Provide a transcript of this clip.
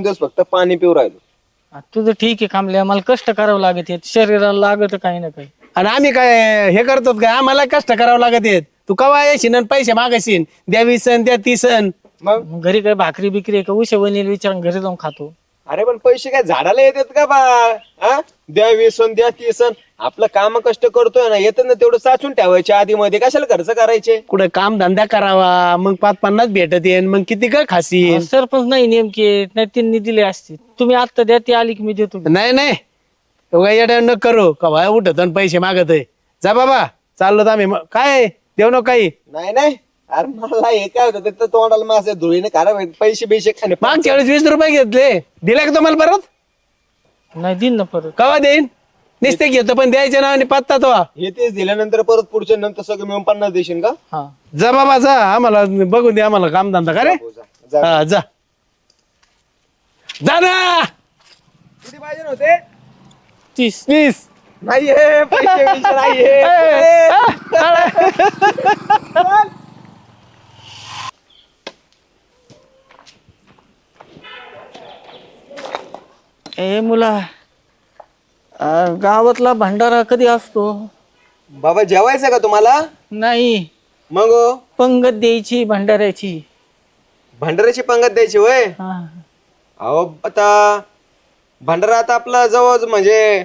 दिवस फक्त पाणी पिऊ राहिलो. तुझं ठीक आहे कामल्या, मला कष्ट करावं लागत शरीराला लागत काही ना काही. आणि आम्ही काय हे करतो काय? आम्हाला कष्ट करावं लागत आहेत. तू कवा येशील आणि पैसे मागाशील, द्या 20 सण द्या 30 सण. मग घरी काही भाकरी बिकरी आहे का? उशा वनील विचारून घरी जाऊन खातो. अरे पण पैसे काय झाडाला येतात का बा? हा, द्या 20 सण द्या 30 सण. आपलं काम कष्ट करतोय ना, येतं ना तेवढं साचून ठेवायचे आधी मध्ये, कशाला खर्च करायचे? कुठं काम धंदा करावा, मग 5-50 भेटत येईन, मग किती का खाशील? सरपंच नाही नेमके, नाही त्यांनी दिले असते. तुम्ही आता द्या, ती आली की मी देतो. नाही नाही, तो काही येड्या न करू कवा उठत आणि पैसे मागत आहे. जा बाबा, चाललो तर आम्ही. काय देऊ नको काही. नाही नाही, अरे मला हे काय होतं ते तोंडाला माझ्या धुळीने खराब पैसे बिशे खाणे. मागच्या वेळेस 20 रुपये घेतले, दिले का तुम्हाला परत? नाही देईन ना परत. कवा देईन? नुसते घेतो पण द्यायचे ना, आणि पत्ता तो. हे तेच दिल्यानंतर परत पुढच्या नंतर सगळं मिळून 50 देशील का? हा, जा बाबा जा, आम्हाला बघून दे, आम्हाला काम धंदा का रे. जा. हा जा जा ना. किती पाहिजे होते? 30. 20. नाहीये पैसे बिशे नाहीये. ए मुला, गावातला भंडारा कधी असतो? बाबा जेवायचं का तुम्हाला? नाही, मग पंगत द्यायची भंडाऱ्याची. भंडाऱ्याची पंगत द्यायची होय? हा. अहो आता भंडारा आता आपला जवळ म्हणजे